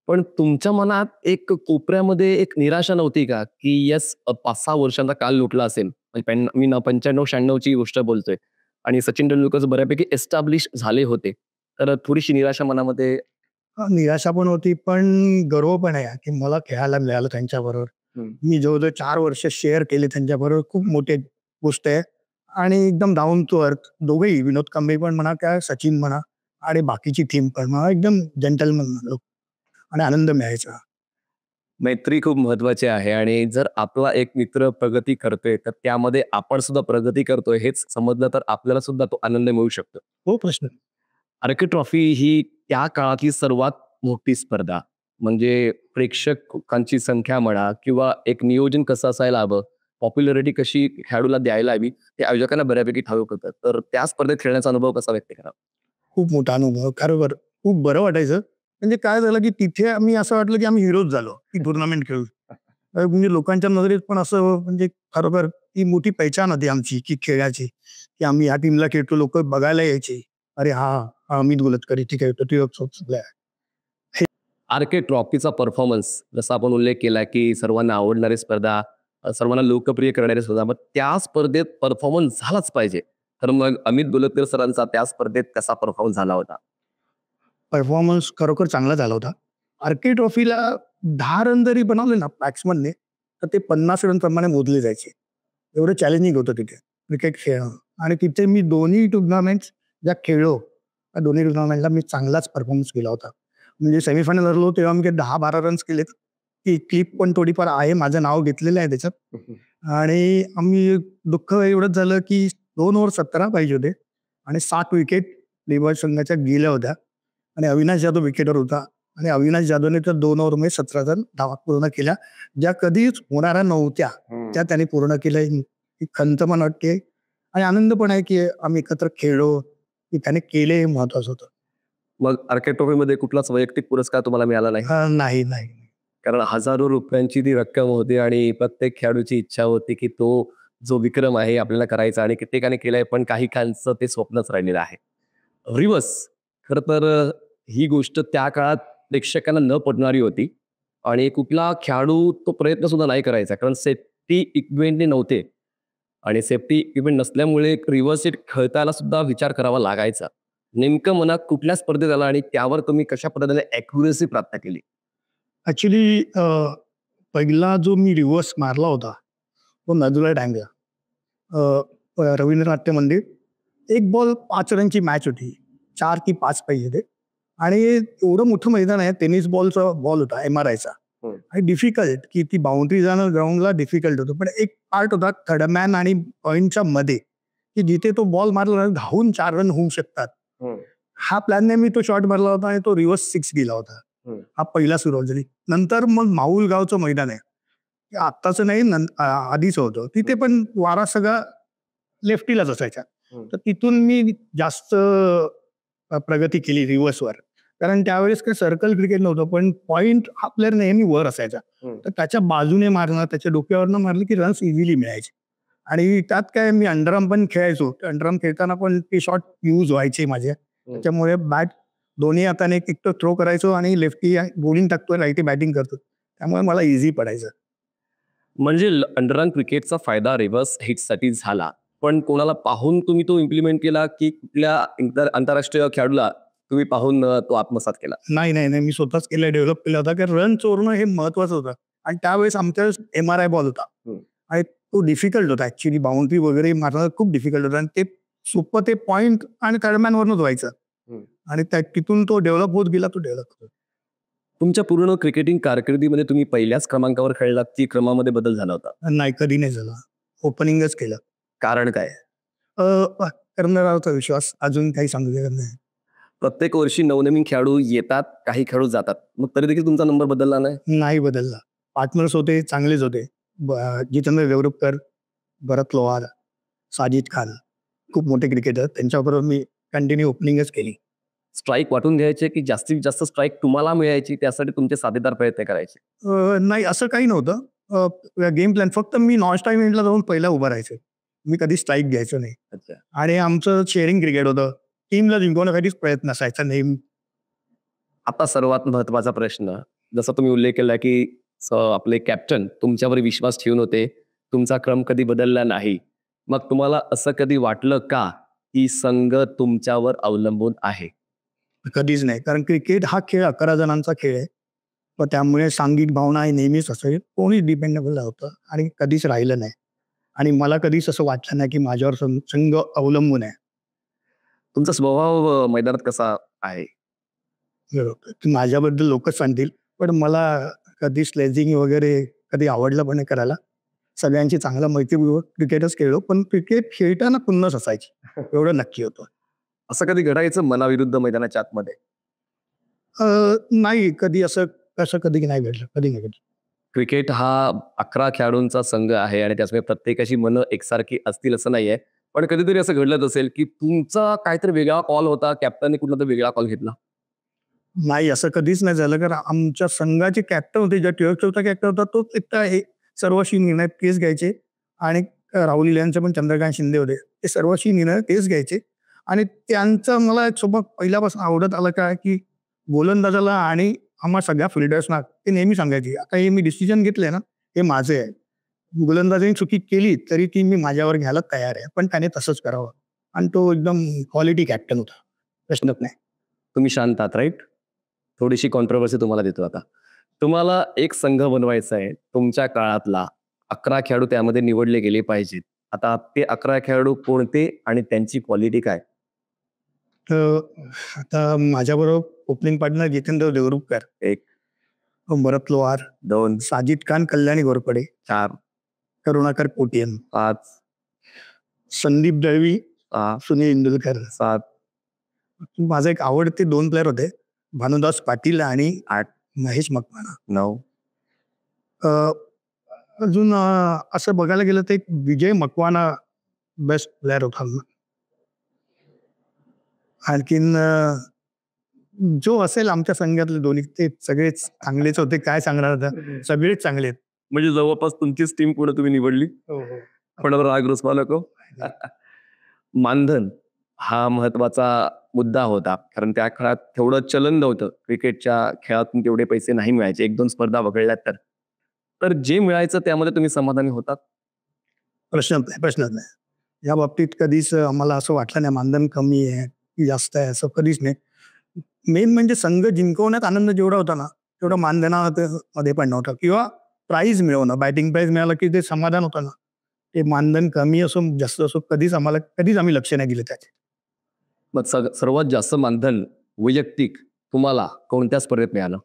पण तुमच्या मनात एक कोपऱ्यामध्ये एक निराशा नव्हती का? की येस 5-6 वर्षांचा काल लुटला असेल. म्हणजे मी 95-96 ची गोष्ट बोलतोय आणि सचिन तेंडुलकर बऱ्यापैकी एस्टॅब्लिश झाले होते. तर थोडीशी निराशा मनामध्ये निराशा पण होती, पण गर्व पण आहे, की मला खेळायला मिळालं त्यांच्याबरोबर. मी जवळ-जवळ 4 वर्ष शेअर केले त्यांच्याबरोबर. खूप मोठी गोष्ट आहे आणि एकदम डाउन टू अर्थ दोघेही विनोद कांबळे पण म्हणा, काय सचिन म्हणा आणि बाकीची टीम पण म्हणा, एकदम जेंटलमन लोक आणि आनंद मिळायचा. मैत्री खूप महत्वाची आहे आणि जर आपला एक मित्र प्रगती करतोय, तर त्यामध्ये आपण सुद्धा प्रगती करतोय हेच समजलं तर आपल्याला सुद्धा तो आनंद मिळू शकतो. हो प्रश्न. आर्किड ट्रॉफी ही त्या काळातली सर्वात मोठी स्पर्धा. म्हणजे प्रेक्षकांची संख्या म्हणा किंवा एक नियोजन कसं असायला हवं, पॉप्युलॅरिटी कशी खेळाडूला द्यायला हवी, ते आयोजकांना बऱ्यापैकी ठाऊक होतं. तर त्या स्पर्धेत खेळण्याचा अनुभव कसा व्यक्त करावा? खूप मोठा अनुभव. खरोखर खूप बरं वाटायचं. म्हणजे काय झालं, की तिथे आम्ही असं वाटलं, की आम्ही हिरोज झालो, ही टुर्नामेंट खेळून. म्हणजे लोकांच्या नजरेत पण असं म्हणजे खरोखर ती मोठी पहिचान होती आमची, की खेळाची, की आम्ही ह्या टीमला खेळतो. लोकं बघायला यायचे. "अरे हां, हा अमित गोलतकर इथे खेळतो, तो चांगला आहे." आर्किड ट्रॉफीचा परफॉर्मन्स जसा आपण उल्लेख केला, की सर्वांना आवडणारी स्पर्धा, सर्वांना लोकप्रिय करणारी स्पर्धा. मग त्या स्पर्धेत परफॉर्मन्स झालाच पाहिजे. तर मग अमित गोलतकर सरांचा त्या स्पर्धेत कसा परफॉर्मन्स झाला होता? परफॉर्मन्स खरोखर चांगला झाला होता. आर्के ट्रॉफीला 10 रन जरी बनवले ना बॅट्समनने, तर ते 50 रन प्रमाणे मोजले जायचे. एवढं चॅलेंजिंग होतं तिथे क्रिकेट खेळणं आणि तिथे मी दोन्ही टुर्नामेंट्स ज्या खेळलो, त्या दोन्ही टुर्नामेंटला मी चांगलाच परफॉर्मन्स केला होता. म्हणजे सेमीफायनल हरलो तेव्हा मी 10-12 रन्स केलेत. ती क्लिप पण थोडीफार आहे. माझं नाव घेतलेलं आहे त्याच्यात. आणि आम्ही दुःख एवढंच झालं, की 2 ओव्हर 17 पाहिजे होते आणि 7 विकेट लिबॉय संघाच्या गेल्या होत्या. आणि अविनाश जाधव विकेटवर होता आणि अविनाश जाधवने तर 2 ओव्हरमध्ये 17 रन धावा पूर्ण केल्या, ज्या कधीच होणाऱ्या नव्हत्या. त्या त्याने पूर्ण केल्या. ही खंत पण वाटते आणि आनंद पण आहे, की आम्ही एकत्र खेळलो, की त्याने केले हे महत्वाचं होतं. मग आर्किड ट्रॉफीमध्ये कुठलाच वैयक्तिक पुरस्कार तुम्हाला मिळाला नाही? नाही, नाही. कारण हजारो रुपयांची ती रक्कम होती आणि प्रत्येक खेळाडूची इच्छा होती, की तो जो विक्रम आहे आपल्याला करायचा आणि कित्येकाने केलाय, पण काही काहींचं ते स्वप्नच राहिलेलं आहे. रिव्हर्स खरं तर ही गोष्ट त्या काळात प्रेक्षकांना न पटणारी होती आणि कुठला खेळाडू तो प्रयत्न सुद्धा नाही करायचा. कारण सेफ्टी इक्विपमेंटही नव्हते आणि सेफ्टी इक्विपमेंट नसल्यामुळे रिव्हर्स सीट खेळताना सुद्धा विचार करावा लागायचा. नेमकं मनात कुठल्या स्पर्धेत आला आणि त्यावर तुम्ही कशा पद्धतीने ॲक्युरसी प्राप्त केली? ॲक्चुअली पहिला जो मी रिव्हर्स मारला होता, तो नदुला डँगला. रवींद्र नाट्य मंदिर. एक बॉल 5 रनची मॅच होती. 4 की 5 पाहिजे ते. आणि एवढं मोठं मैदान आहे. टेनिस बॉलचा बॉल होता एम-आर-आयचा. आणि डिफिकल्ट की ती बाउंड्री जाणं ग्राउंडला डिफिकल्ट होतं. पण एक पार्ट होता थर्डमॅन आणि पॉइंटच्या मध्ये, की जिथे तो बॉल मारला ना धावून 4 रन होऊ शकतात. हा प्लॅनने मी तो शॉट मारला होता आणि तो रिव्हर्स 6 गेला होता. हा पहिला सुरुवात झाली. नंतर मग माहुल गावचं मैदान आहे. ते आत्ताचं नाही आधीचं होतं. तिथे पण वारा सगळा लेफ्टीलाच असायचा. तर तिथून मी जास्त प्रगती केली रिव्हर्सवर. कारण त्यावेळेस काही सर्कल क्रिकेट नव्हतं, पण पॉइंट हा प्लेअर नेहमी वर असायचा. तर त्याच्या बाजूने मारणं, त्याच्या डोक्यावरनं मारलं की रन्स इझिली मिळायचे. आणि त्यात काय मी अंडरआर्म पण खेळायचो. अंडरआर्म खेळताना पण ते शॉट यूज व्हायचे माझे. त्याच्यामुळे बॅट दोन्ही हाताने एक तर थ्रो करायचो आणि लेफ्टी बॉलिंग टाकतोय, राईटी बॅटिंग करतो. त्यामुळे मला इझी पडायचं. म्हणजे अंडरआर्म क्रिकेटचा फायदा रिव्हर्स हिटसाठी झाला, पण कोणाला पाहून तुम्ही तो इम्प्लिमेंट केला की कुठल्या आंतरराष्ट्रीय खेळाडूला तुम्ही पाहून तो आत्मसात केला? नाही, मी स्वतःच केलं, डेव्हलप केलं होता, की रन चोरणं हे महत्वाचं होतं. आणि त्यावेळेस आमच्या MRI बॉल होता हम्म. आणि तो डिफिकल्ट होता ऍक्च्युली, बाउंड्री वगैरे मारणं खूप डिफिकल्ट होतं आणि ते सोपं ते पॉईंट आणि थर्डमॅन वरनच व्हायचं. हम्म. आणि तिथून तो डेव्हलप होत गेला, तो डेव्हलप होतो. तुमच्या पूर्ण क्रिकेटिंग कारकिर्दीमध्ये तुम्ही पहिल्याच क्रमांकावर खेळलात की क्रमामध्ये बदल झाला होता? नाही, कधी नाही झाला. ओपनिंगच केलं. कारण काय? करणाराचा विश्वास, अजून काही सांगू शकत नाही. प्रत्येक वर्षी नवनवीन खेळाडू येतात, काही खेळाडू जातात, मग तरी देखील तुमचा नंबर बदलला नाही? नाही बदलला. पार्टनर्स होते, चांगलेच होते. जितेंद्र देवरुखकर, भरत लोहार, साजिद खान, खूप मोठे क्रिकेटर, त्यांच्याबरोबर मी कंटिन्यू ओपनिंगच केली. स्ट्राईक वाटून घ्यायचे की जास्तीत जास्त स्ट्राईक तुम्हाला मिळायची, त्यासाठी तुमचे साथीदार प्रयत्न करायचे? नाही, असं काही नव्हतं. गेम प्लॅन फक्त मी नॉन स्ट्राईक मिनिटला जाऊन पहिला उभा राहायचो. मी कधी स्ट्राईक घ्यायचो नाही. अच्छा. आणि आमचं शेअरिंग क्रिकेट होतं. टीमला जिंकवण्यासाठीच प्रयत्न असायचा नेहमी. आता सर्वात महत्वाचा प्रश्न, जसा तुम्ही उल्लेख केला की आपले कॅप्टन तुमच्यावर विश्वास ठेवून होते, तुमचा क्रम कधी बदलला नाही, मग तुम्हाला असं कधी वाटलं का की संघ तुमच्यावर अवलंबून आहे? कधीच नाही. कारण क्रिकेट हा खेळ 11 जणांचा खेळ आहे. तर त्यामुळे सांघिक भावना ही नेहमीच असेल. कोणीच डिपेंडेबल नव्हतं आणि कधीच राहिलं नाही. आणि मला कधीच असं वाटलं नाही की माझ्यावर संघ अवलंबून आहे. तुमचा स्वभाव मैदानात कसा आहे? बरोबर. की माझ्याबद्दल लोकच सांगतील. पण मला कधी स्लेजिंग वगैरे कधी आवडलं पण नाही करायला. सगळ्यांची चांगला मैत्रीपूर्वक क्रिकेटच खेळलो. पण क्रिकेट खेळताना खुन्नस असायची. एवढं नक्की होतं. असं कधी घडायचं मनाविरुद्ध मैदानाच्या आतमध्ये? नाही, कधी असं असं कधी नाही घडलं. कधी नाही घडलं. क्रिकेट हा 11 खेळाडूंचा संघ आहे आणि त्याचमुळे प्रत्येकाची मनं एकसारखी असतील असं नाहीये. पण कधीतरी असं घडलंच असेल की तुमचा काहीतरी वेगळा कॉल होता, कॅप्टनने कुठला तरी वेगळा कॉल घेतला? नाही, असं कधीच नाही झालं. कारण आमच्या संघाचे कॅप्टन होते, ज्या टिळकचा कॅप्टन होता, तो एकटा हे सर्वस्वी निर्णय तेच घ्यायचे. आणि राहुल इल्यांचे पण चंद्रकांत शिंदे होते. ते सर्वस्वी निर्णय तेच घ्यायचे. आणि त्यांचा मला एक स्वभाव पहिल्यापासून आवडत आला, काय की गोलंदाजाला आणि आम्हा सगळ्या फिल्डर्सना ते नेहमी सांगायचे, आता हे मी डिसिजन घेतलंय ना, हे माझे आहे. गोलंदाजाने चुकी केली तरी ती मी माझ्यावर घ्यायला तयार आहे. पण त्याने तसंच करावं. आणि तो एकदम क्वालिटी कॅप्टन होता. प्रश्नच नाही. तुम्ही शांत आहात, राईट? थोडीशी कॉन्ट्रोवर्सी तुम्हाला देतो आता. तुम्हाला एक संघ बनवायचा आहे. तुमच्या काळातला 11 खेळाडू त्यामध्ये निवडले गेले पाहिजेत. आता ते 11 खेळाडू कोणते आणि त्यांची क्वालिटी काय? तर आता माझ्याबरोबर ओपनिंग पार्टनर जितेंद्र देवरुखकर, 1, भरत लोहार, 2, साजिद खान, कल्याणी घोरपडे, 4, करुणाकर कोटियन, 5, संदीप दळवी, 6, सुनील इंदुलकर. 7, माझे एक आवडते 2 प्लेयर होते, भानुदास पाटील आणि 8, महेश मकवाना. 9. अ, अजून असं बघायला गेलं तर एक विजय मकवाना बेस्ट प्लेयर होता. आणखीन जो असेल आमच्या संघातले दोन्ही, ते सगळेच चांगलेच होते. काय सांगणार आता, सगळेच चांगले आहेत. म्हणजे जवळपास तुमचीच टीम पुढे तुम्ही निवडली. हो, हो. पण राग रुसवा नको. मानधन हा महत्वाचा मुद्दा होता, कारण त्या काळात तेवढं चलन नव्हतं. क्रिकेटच्या खेळातून तेवढे पैसे नाही मिळायचे. 1-2 स्पर्धा वगळल्या तर. तर जे मिळायचं त्यामध्ये तुम्ही समाधानी होतात? प्रश्नच नाही. या बाबतीत कधीच आम्हाला असं वाटलं नाही मानधन कमी आहे की जास्त आहे, असं कधीच नाही. मेन म्हणजे संघ जिंकवण्यात आनंद जेवढा होता ना, तेवढा मध्ये पण नव्हता. किंवा प्राईज मिळवणं, बॅटिंग प्राईज मिळालं की ते समाधान होतं ना, ते मानधन कमी असो जास्त असो, कधीच आम्ही लक्ष नाही दिलं त्याचे. मग सर्वात जास्त मानधन वैयक्तिक तुम्हाला कोणत्या स्पर्धेत मिळालं?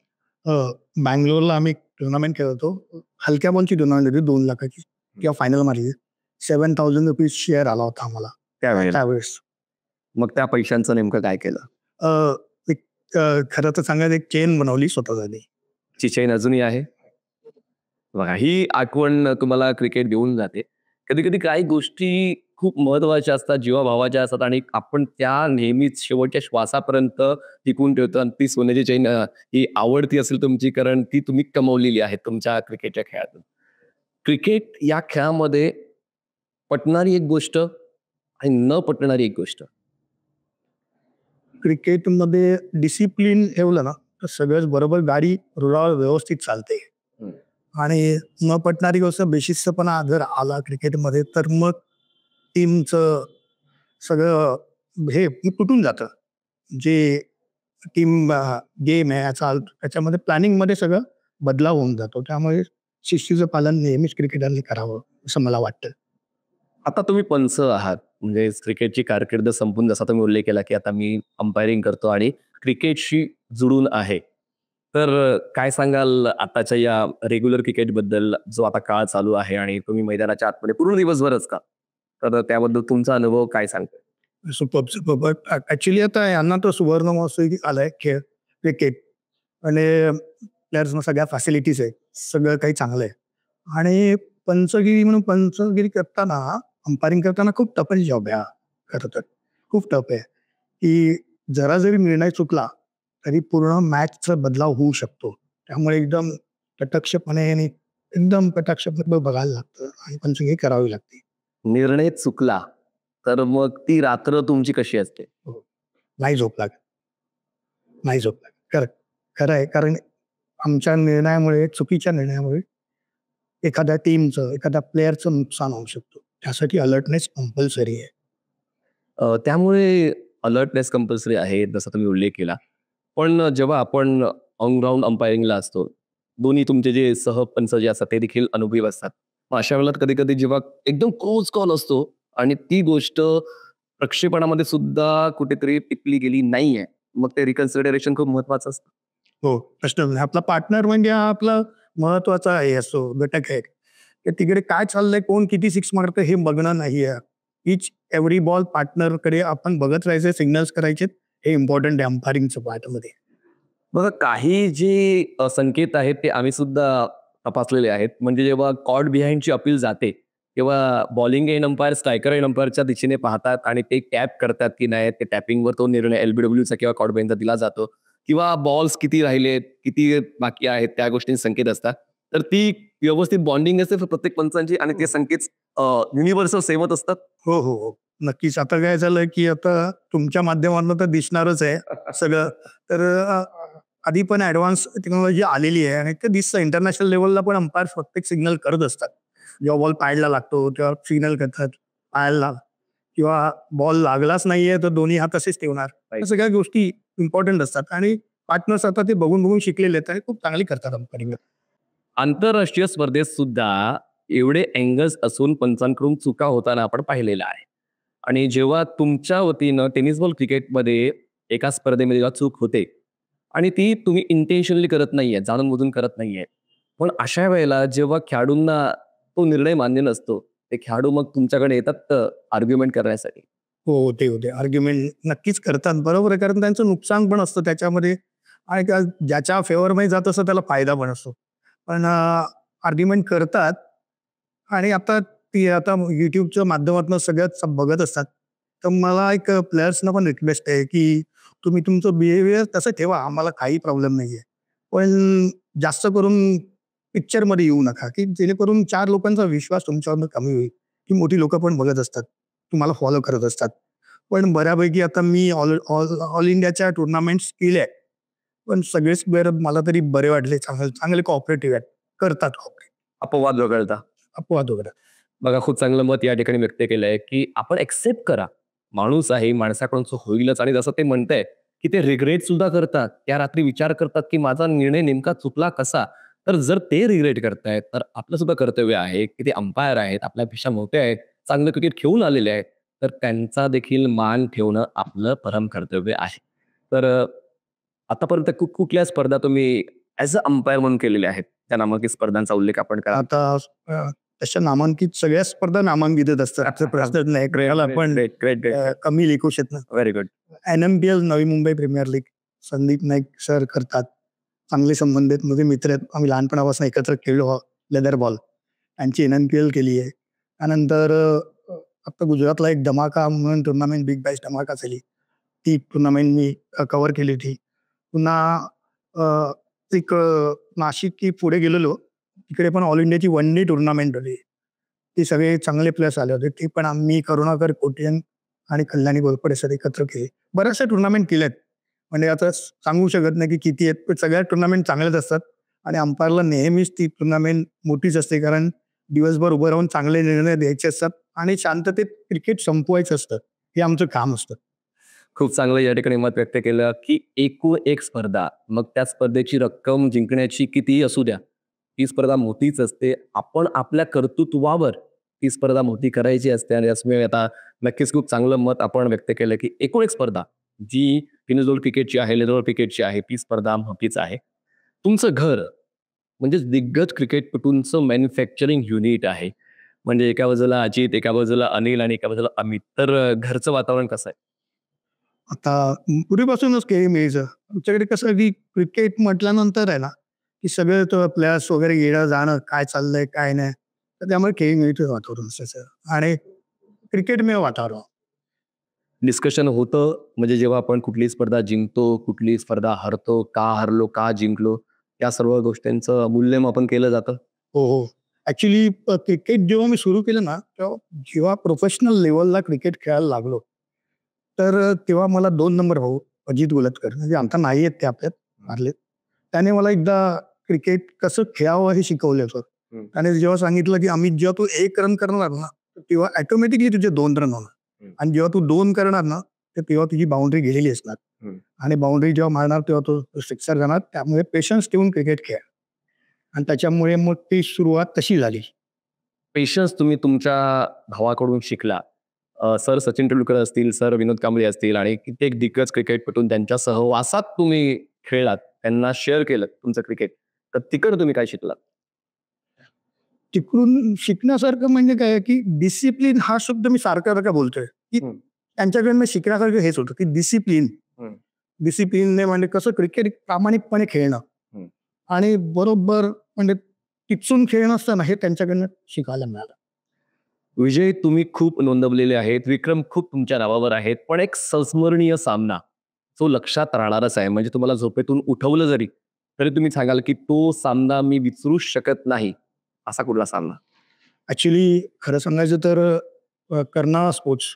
बँगलोरला आम्ही टुर्नामेंट खेळत होतो. हलक्या बॉलची टुर्नामेंट होती 2 लाखाची किंवा फायनल मारली. ₹7,000 शेअर आला होता आम्हाला त्यावेळेला त्यावेळेस. मग त्या पैशांचं नेमकं काय केलं? अ, एक खरं तर सांगायचं, एक चेन बनवली स्वतःसाठी. ची चैन अजूनही आहे? बघा, ही आठवण तुम्हाला क्रिकेट देऊन जाते. कधी-कधी काही गोष्टी खूप महत्त्वाच्या असतात, जीवाभावाच्या असतात आणि आपण त्या नेहमीच शेवटच्या श्वासापर्यंत टिकवून ठेवतो आणि ती सोन्याची चैन ही आवडती असेल तुमची, कारण ती तुम्ही कमवलेली आहे तुमच्या क्रिकेटच्या खेळातून. क्रिकेट या खेळामध्ये पटणारी एक गोष्ट आणि न पटणारी एक गोष्ट. क्रिकेटमध्ये डिसिप्लिन ठेवलं ना, तर सगळंच बरोबर, गाडी रुळावर व्यवस्थित चालते. हं. आणि न पटणारी गोष्ट बेशिस्तपणा जर आला क्रिकेटमध्ये तर मग टीमचं सगळं हे तुटून जातं. जे टीम गेम आहे त्याच्यामध्ये प्लॅनिंगमध्ये सगळं बदलाव होऊन जातो. त्यामुळे शिस्तीचं पालन नेहमीच क्रिकेटरने करावं असं मला वाटतं. आता तुम्ही पंच आहात. म्हणजे क्रिकेटची कारकीर्द संपून जसा तुम्ही उल्लेख केला, की आता मी अंपायरिंग करतो आणि क्रिकेटशी जुळून आहे. तर काय सांगाल आताच्या या रेग्युलर क्रिकेटबद्दल जो आता काळ चालू आहे आणि तुम्ही मैदानाच्या आतमध्ये पूर्ण दिवसभरच का? तर त्याबद्दल तुमचा अनुभव काय सांगतोय? Superb, superb. ॲक्चुअली आता यांना तर सुवर्ण महोत्सवी आलाय खेळ क्रिकेट आणि प्लेयर्सना सगळ्या फॅसिलिटीज आहे. सगळं काही चांगलं आहे. आणि पंचगिरी करताना, अंपायरिंग करताना खूप टफ जॉब आहे हा खरं तर. खूप टफ आहे, की जरा जरी निर्णय चुकला, तरी पूर्ण मॅचचा बदलाव होऊ शकतो. त्यामुळे एकदम तटस्थपणे आणि एकदम कटाक्षपणे बघायला लागतं आणि पंचगिरी करावी लागते. निर्णय चुकला, तर मग ती रात्र तुमची कशी असते? हो. नाही झोप लागत. नाही झोप लागत. खरं आहे. कारण आमच्या निर्णयामुळे, चुकीच्या निर्णयामुळे एखाद्या टीमचं, एखाद्या प्लेयरचं नुकसान होऊ शकतो. त्यासाठी अलर्टनेस कंपल्सरी आहे. त्यामुळे अलर्टनेस कंपल्सरी आहे, जसा तुम्ही उल्लेख केला. पण जेव्हा आपण ऑन ग्राउंड अंपायरिंगला असतो, दोन्ही तुमचे जे सहपंच जे असतात ते देखील अनुभवी असतात. मग अशा वेळेला कधी-कधी जेव्हा एकदम क्लोज कॉल असतो आणि ती गोष्ट प्रक्षेपणामध्ये सुद्धा कुठेतरी टिकली गेली नाहीये, मग ते रिकन्सिडरेशन खूप महत्त्वाचं असतं. हो, प्रश्न नाही. आपला पार्टनर म्हणजे हा आपला महत्वाचा हे असतो, घटक आहे. की तिकडे काय चाललंय, कोण किती सिक्स मारतं हे बघणं नाहीये. ईच एव्हरी बॉल पार्टनरकडे आपण बघत राहायचे, सिग्नल्स करायचे. हे इम्पॉर्टंट आहे अंपायरिंगच्या पार्टमध्ये. बघा काही जे संकेत आहेत ते आम्ही सुद्धा तपासलेले आहेत. म्हणजे जेव्हा कॉर्ड बिहाइंडची अपील जाते, तेव्हा bowling end umpire, striker end अंपायरच्या दिशेने पाहतात आणि ते टॅप करतात की नाही ते टॅपिंगवर तो निर्णय एल-बी-डब्ल्यूचा किंवा कॉर्ड बिहाइंडचा दिला जातो किंवा बॉल्स किती राहिलेत, किती बाकी आहेत त्या गोष्टींचे संकेत असतात. तर ती व्यवस्थित बॉन्डिंग असते प्रत्येक पंचांची आणि ते संकेत युनिव्हर्सल सेमच असतात. हो, हो, हो. नक्कीच. आता काय झालं, की आता तुमच्या माध्यमातून तर दिसणारच आहे सगळं. तर आधी पण ॲडव्हान्स टेक्नॉलॉजी आलेली आहे आणि ते दिसतं इंटरनॅशनल लेव्हलला पण अंपायर प्रत्येक सिग्नल करत असतात. जेव्हा बॉल पॅडला लागतो, तेव्हा सिग्नल करतात पायाला किंवा बॉल लागलाच नाहीये, तर दोन्ही हात असेच ठेवणार. या सगळ्या गोष्टी इम्पॉर्टंट असतात आणि पार्टनर्स आता ते बघून शिकलेले आहेत आणि खूप चांगली करतात अंपायरिंग. आंतरराष्ट्रीय स्पर्धेत सुद्धा एवढे अँगल्स असून पंचांकडून चुका होताना आपण पाहिलेलं आहे. आणि जेव्हा तुमच्या वतीनं टेनिस बॉल क्रिकेटमध्ये एका स्पर्धेमध्ये जेव्हा चूक होते आणि ती तुम्ही इंटेन्शनली करत नाहीये, जाणून-बुजून करत नाहीये. पण अशा वेळेला जेव्हा खेळाडूंना तो निर्णय मान्य नसतो, ते खेळाडू मग तुमच्याकडे येतात आर्ग्युमेंट करण्यासाठी. हो, होते. आर्ग्युमेंट नक्कीच करतात. बरोबर आहे. कारण त्यांचं नुकसान पण असतं त्याच्यामध्ये आणि ज्याच्या फेवरमध्ये जात असतं त्याला फायदा पण असतो. पण आर्ग्युमेंट करतात आणि आता YouTubeच्या माध्यमातून सगळ्याच बघत असतात. तर मला एक प्लेयर्सना पण रिक्वेस्ट आहे, की तुम्ही तुमचं बिहेवियर तसं ठेवा. आम्हाला काही प्रॉब्लेम नाहीये. पण जास्त करून पिक्चरमध्ये येऊ नका, की जेणेकरून 4 लोकांचा विश्वास तुमच्यावर कमी होईल. की मोठी लोकं पण बघत असतात. तुम्हाला फॉलो करत असतात. पण बऱ्यापैकी आता मी ऑल ऑल ऑल इंडियाच्या टुर्नामेंट्स केल्या आहेत. पण सगळेच प्लेयर मला तरी बरे वाटले. चांगले कोऑपरेटिव्ह आहेत. करतात कोऑपरेट. अपवाद वगळता. अपवाद वगैरे. बघा खूप चांगलं मत या ठिकाणी व्यक्त केलंय, की आपण एक्सेप्ट करा. माणूस आहे, माणसाकडून चूक होईलच आणि जसं ते म्हणतंय, की ते रिग्रेट सुद्धा करतात. त्या रात्री विचार करतात, की माझा निर्णय नेमका चुकला कसा? तर जर ते रिग्रेट करतायत, तर आपलं सुद्धा कर्तव्य आहे, की ते अंपायर आहेत, आपल्यापेक्षा मोठे आहेत, चांगलं क्रिकेट खेळून आलेले आहेत, तर त्यांचा देखील मान ठेवणं आपलं परम कर्तव्य आहे. तर आतापर्यंत कुठल्या स्पर्धा तुम्ही ॲज अ अंपायर म्हणून केलेल्या आहेत? त्या नामांकित स्पर्धांचा उल्लेख आपण करा. आता तशा नामांकित सगळ्या स्पर्धा नामांकितच असतात. असं प्रश्नच नाही. त्याला आपण ग्रेट, ग्रेट, ग्रेट. कमी लेखू शकत नाही. Very good. NMPL Navi Mumbai premier league Sandeep Naik sir करतात. चांगले संबंध आहेत. माझे मित्र आहेत. आम्ही लहानपणापासून एकत्र खेळलो लेदर बॉल. त्यांची NMPL केली आहे. त्यानंतर आता गुजरातला एक धमाका म्हणून टुर्नामेंट बिग बॅश धमाका झाली. ती टुर्नामेंट मी कव्हर केली होती. पुन्हा अ, एक नाशिक की पुढे गेलेलो. तिकडे पण ऑल इंडियाची वन डे टुर्नामेंट होती. ते सगळे चांगले प्लेयर्स आले होते. ते पण आम्ही करुणाकर कोटियन आणि कल्याणी घोरपडे सर एकत्र केले. बऱ्याचशा टुर्नामेंट केल्यात. म्हणजे आता सांगू शकत नाही की किती आहेत. पण सगळ्या टुर्नामेंट चांगल्याच असतात आणि अंपायरला नेहमीच ती टुर्नामेंट मोठीच असते, कारण दिवसभर उभं राहून चांगले निर्णय द्यायचे असतात आणि शांततेत क्रिकेट संपवायचं असतं. हे आमचं काम असतं. खूप चांगलं या ठिकाणी मत व्यक्त केलं, की एकूण एक स्पर्धा, मग त्या स्पर्धेची रक्कम जिंकण्याची कितीही असू द्या, ती स्पर्धा मोठीच असते. आपण आपल्या कर्तृत्वावर ती स्पर्धा मोठी करायची असते आणि यासमुळे आता नक्कीच खूप चांगलं मत आपण व्यक्त केलं, की एकूण एक स्पर्धा जी टेनिस क्रिकेटची आहे, लेदर क्रिकेटची आहे, ती स्पर्धा मोठीच आहे. तुमचं घर म्हणजे दिग्गज क्रिकेटपटूंचं मॅन्युफॅक्चरिंग युनिट आहे. म्हणजे एका बाजूला अजित, एका बाजूला अनिल आणि एका बाजूला अमित. तर घरचं वातावरण कसं आहे? आता पूर्वीपासूनच खेळ यायचं. आमच्याकडे कसं की क्रिकेट म्हटल्यानंतर आहे ना, की सगळं प्लेयर्स वगैरे येणं-जाणं, काय चाललंय, काय नाही. तर त्यामुळे खेळीमेळीचं वातावरण असायचं आणि क्रिकेटमय वातावरण. डिस्कशन होतं म्हणजे जेव्हा आपण कुठली स्पर्धा जिंकतो, कुठली स्पर्धा हरतो, का हरलो, का जिंकलो, या सर्व गोष्टींचं मूल्यमापन केलं जातं. हो, हो. ॲक्चुअली क्रिकेट जेव्हा मी सुरू केलं ना, तेव्हा जेव्हा प्रोफेशनल लेव्हलला क्रिकेट खेळायला लागलो, तर तेव्हा मला 2 नंबर भाऊ अजित गोलतकर म्हणजे आता नाही आहेत ते आपल्यात, वारलेत. त्याने मला एकदा क्रिकेट कसं खेळावं हे शिकवलं होतं. हं. त्याने जेव्हा सांगितलं, की "अमित, जेव्हा तू 1 रन करणार ना, तर तेव्हा ऑटोमॅटिकली तुझे 2 रन होणार हं. आणि जेव्हा तू 2 करणार ना, तर तेव्हा तुझी बाउंडरी गेलेली असणार हं. आणि बाउंडरी जेव्हा मारणार तेव्हा तो सिक्सर जाणार. त्यामुळे पेशन्स ठेवून क्रिकेट खेळ." आणि त्याच्यामुळे मग ती सुरुवात तशी झाली. पेशन्स तुम्ही तुमच्या भावाकडून शिकला. सर सचिन तेंडुलकर असतील, सर विनोद कांबळे असतील आणि कित्येक दिग्गज क्रिकेटपटून त्यांच्या सहवासात तुम्ही खेळलात, त्यांना शेअर केलं तुमचं क्रिकेट. तर तिकडं तुम्ही काय शिकलात? तिकडून शिकण्यासारखं म्हणजे काय आहे, की डिसिप्लिन हा शब्द मी सारखा-सारखा बोलतोय, की हं. त्यांच्याकडनं शिकण्यासारखं हेच होतं, की डिसिप्लिन. हं. डिसिप्लिनने म्हणजे कसं क्रिकेट प्रामाणिकपणे खेळणं हं. आणि बरोबर म्हणजे टिचून खेळणं असतं ना, हे त्यांच्याकडनं शिकायला मिळालं. विजय तुम्ही खूप नोंदवलेले आहेत, विक्रम खूप तुमच्या नावावर आहेत. पण एक संस्मरणीय सामना, जो लक्षात राहणारच आहे. म्हणजे तुम्हाला झोपेतून उठवलं जरी, तरी तुम्ही सांगाल, की तो सामना मी विसरूच शकत नाही. असा कुठला सामना? ॲक्चुअली खरं सांगायचं तर कर्नाळा स्पोर्ट्स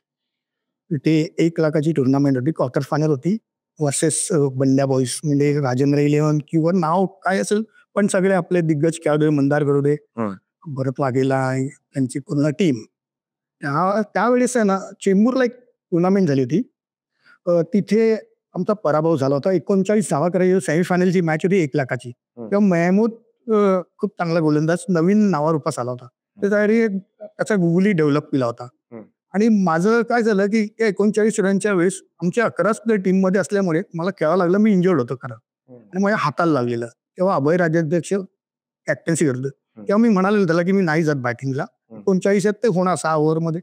ते 1,00,000ची टुर्नामेंट होती. क्वार्टर फायनल होती वर्सेस बंड्या बॉईज म्हणजे राजेंद्र इलेव्हन किंवा नाव काय असेल, पण सगळे आपले दिग्गज खेळाडू आहे. मंदार गरुडे, हं. भरत वाघेला आणि त्यांची पूर्ण टीम. त्यावेळेस आहे ना, चेंबूरला एक टुर्नामेंट झाली होती. तिथे आमचा पराभव झाला होता. 39 धावा करायची सेमीफायनलची मॅच होती 1,00,000ची. हं. तेव्हा मेहमूद खूप चांगला गोलंदाज नवीन नावारूपास आला होता. त्याच्यासाठी त्याचा गुगली डेव्हलप केला होता. हं. आणि माझं काय झालं, की त्या 39 रनच्या वेळेस आमच्या 11च प्लेयर टीममध्ये असल्यामुळे मला खेळावं लागलं. मी इंजर्ड होतो खरं हं. आणि माझ्या हाताला लागलेलं. तेव्हा अभय राजाध्यक्ष कॅप्टन्सी करतो. हं. तेव्हा मी म्हणालेलो त्याला, की मी नाही जात बॅटिंगला. हं. 39 आहेत ते होणार 6 ओव्हरमध्ये.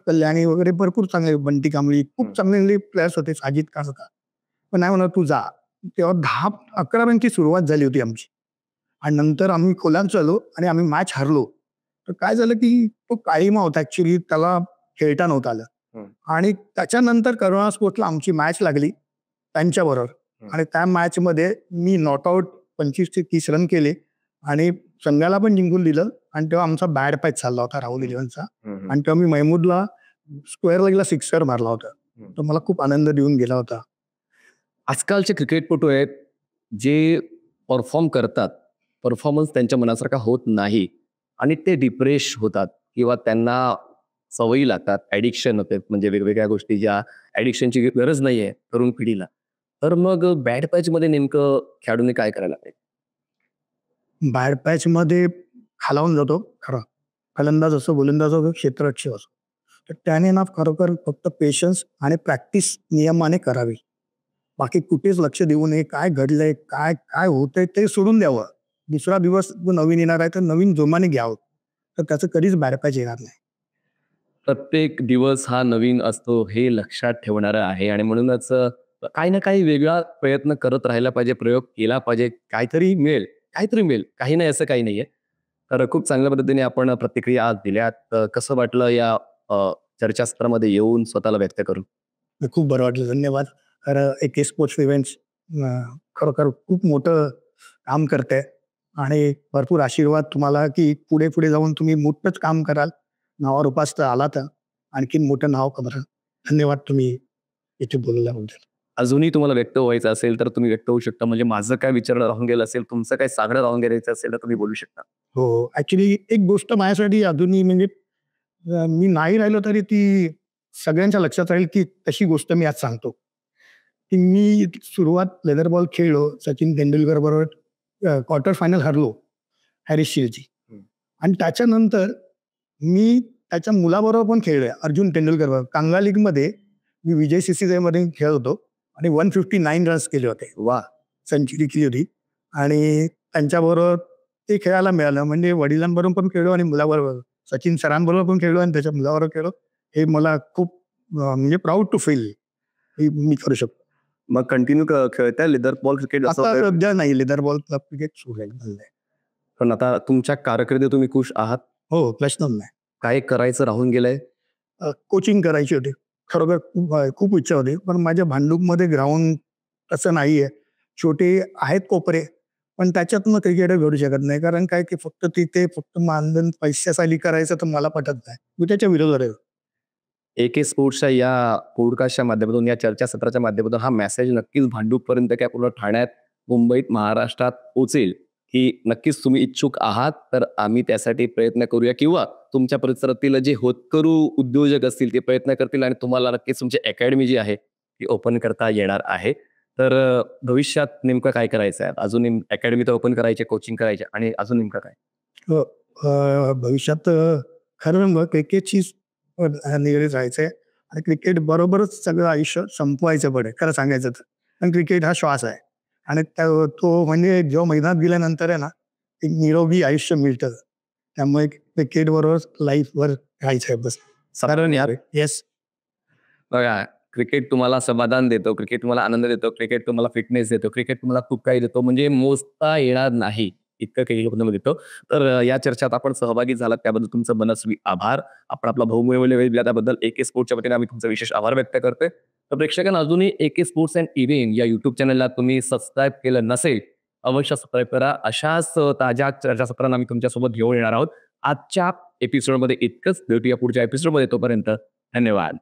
कल्याणी वगैरे भरपूर चांगले, बंटी कांबळी हं. खूप चांगले प्लेयर्स होते. साजिद खान होता. पण नाही म्हणत तू जा. तेव्हा 10-11 रनची सुरुवात झाली होती आमची आणि नंतर आम्ही खोलांत आलो आणि आम्ही मॅच हरलो. तर काय झालं, की तो काळीमा होता ॲक्चुअली त्याला खेळता नव्हतं आलं. हं. आणि त्याच्यानंतर करुणा स्पोर्ट्सला आमची मॅच लागली त्यांच्याबरोबर हं. आणि त्या मॅचमध्ये मी नॉट आउट 25 ते 30 रन केले आणि संघाला पण जिंकून दिलं आणि तेव्हा आमचा बॅड पॅच चालला होता राहुल इलेव्हनचा हं. हं. आणि तेव्हा मी महमूदला स्क्वेअर लेगला सिक्सर मारला होता. हं. तो मला खूप आनंद देऊन गेला होता. आजकालचे क्रिकेटपटू आहेत, जे परफॉर्म करतात. परफॉर्मन्स त्यांच्या मनासारखा होत नाही आणि ते डिप्रेश होतात किंवा त्यांना सवयी लागतात, ॲडिक्शन होते. म्हणजे वेगवेगळ्या गोष्टी ज्या ॲडिक्शनची गरज नाहीये तरुण पिढीला. तर मग बॅड पॅचमध्ये नेमकं खेळाडूंनी काय करायला पाहिजे? बॅड पॅचमध्ये खालावून जातो खरं. फलंदाज असो, गोलंदाज असो, क्षेत्ररक्षक असो. तर त्याने ना खरोखर फक्त पेशन्स आणि प्रॅक्टिस नियमाने करावी. बाकी कुठेच लक्ष देऊ नये. काय घडलंय, काय काय होतंय ते सोडून द्यावं. दुसरा दिवस जो नवीन येणार आहे, तर नवीन जोमाने घ्यावं. तर त्याचं कधीच बॅड पॅच येणार नाही. प्रत्येक दिवस हा नवीन असतो हे लक्षात ठेवणारं आहे आणि म्हणूनच काही ना काही वेगळा प्रयत्न करत राहायला पाहिजे, प्रयोग केला पाहिजे. काहीतरी मिळेल, काहीतरी मिळेल. काही नाही असं काही नाहीये. तर खूप चांगल्या पद्धतीने आपण प्रतिक्रिया आज दिल्यात. कसं वाटलं या चर्चासत्रामध्ये येऊन स्वतःला व्यक्त करून? खूप बरं वाटलं. धन्यवाद. खरं AK स्पोर्ट्स इव्हेंट्स खरोखर खूप मोठं काम करतंय आणि भरपूर आशीर्वाद तुम्हाला, की पुढे-पुढे जाऊन तुम्ही मोठंच काम कराल. नावावर उपास तर आला तर आणखीन मोठं नाव कमवाल. धन्यवाद तुम्ही इथे बोलल्याबद्दल. अजूनही तुम्हाला व्यक्त व्हायचं असेल तर तुम्ही व्यक्त होऊ शकता. म्हणजे माझं काय विचारणं राहून गेलं असेल, तुमचं काय सांगणं राहून गेल्याचं असेल तर तुम्ही बोलू शकता. हो, ॲक्चुअली एक गोष्ट माझ्यासाठी अजूनही म्हणजे मी नाही राहिलो तरी ती सगळ्यांच्या लक्षात राहील, की तशी गोष्ट मी आज सांगतो. की मी सुरुवात लेदर बॉल खेळलो सचिन तेंडुलकर बरोबर क्वार्टर फायनल हरलो हॅरिस शील्डची. हं. आणि त्याच्यानंतर मी त्याच्या मुलाबरोबर पण खेळलोय अर्जुन तेंडुलकर बरोबर. कांगा लीगमध्ये मी विजय सीसीमध्ये खेळत होतो आणि 159 रन्स केले होते. वाह! सेंचुरी केली होती आणि त्यांच्याबरोबर ते खेळायला मिळालं. म्हणजे वडिलांबरोबर पण खेळलो आणि मुलाबरोबर. सचिन सरांबरोबर पण खेळलो आणि त्याच्या मुलाबरोबर खेळलो. हे मला खूप म्हणजे प्राउड टू फील हे मी करू शकतो. मग कंटिन्यू खेळताय लेदर बॉल क्रिकेट असं आता वगैरे? सध्या नाही लेदर बॉल क्लब क्रिकेट सोडायचं. पण आता तुमच्या कारकिर्दीत तुम्ही खुश आहात? हो, प्रश्नच नाही. काय करायचं राहून गेलंय? कोचिंग करायची होती. खरोखर खूप इच्छा होती. पण माझ्या भांडूपमध्ये ग्राउंड तसं नाहीये. छोटे आहेत कोपरे, पण त्याच्यातनं क्रिकेट घडू शकत नाही. कारण काय की फक्त तिथे फक्त मानधन पैशासाठी करायचं तर मला पटत नाही. मी त्याच्या विरोधात आहे. AK स्पोर्ट्सच्या या पॉडकास्टच्या माध्यमातून, या चर्चासत्राच्या माध्यमातून हा मेसेज नक्कीच भांडूपपर्यंत काय पूर्ण ठाण्यात, मुंबईत, महाराष्ट्रात पोहोचेल, की नक्कीच तुम्ही इच्छुक आहात, तर आम्ही त्यासाठी प्रयत्न करूया किंवा तुमच्या परिसरातील जे होतकरू उद्योजक असतील ते प्रयत्न करतील आणि तुम्हाला नक्कीच तुमची अकॅडमी जी आहे ती ओपन करता येणार आहे. तर भविष्यात नेमकं काय करायचं आहे? अजून अकॅडमी तर ओपन करायची, कोचिंग करायचे आणि अजून नेमकं काय? हो, भविष्यात खरं मग क्रिकेटशीच निगडीत राहायचंय आणि क्रिकेट बरोबरच सगळं आयुष्य संपवायचं पण आहे, खरं सांगायचं तर. पण क्रिकेट हा श्वास आहे आणि तो म्हणजे जो मैदानात गेल्यानंतर आहे ना, एक निरोगी आयुष्य मिळतं. त्यामुळे क्रिकेट बरोबरच लाईफवर राहायचं आहे बस. साधारण यार येस. बघा, क्रिकेट तुम्हाला समाधान देतो, क्रिकेट तुम्हाला आनंद देतो, क्रिकेट तुम्हाला फिटनेस देतो, क्रिकेट तुम्हाला खूप काही देतो, म्हणजे मोजता येणार नाही, इतकं क्रिकेट तुम्हाला देतो. तर या चर्चेत आपण सहभागी झालात त्याबद्दल तुमचं मनस्वी आभार. आपण आपला बहुमूल्य वेळ दिला त्याबद्दल AK स्पोर्ट्सच्या वतीने आम्ही तुमचा विशेष आभार व्यक्त करतोय. तर प्रेक्षकांना अजूनही AK स्पोर्ट्स अँड इव्हेंट या YouTube चॅनलला तुम्ही सबस्क्राईब केलं नसेल, अवश्य सबस्क्राईब करा. अशाच ताज्या चर्चासत्रांना आम्ही तुमच्यासोबत घेऊन येणार आहोत. आजच्या एपिसोडमध्ये इतकंच. भेटूया पुढच्या एपिसोडमध्ये. तोपर्यंत धन्यवाद.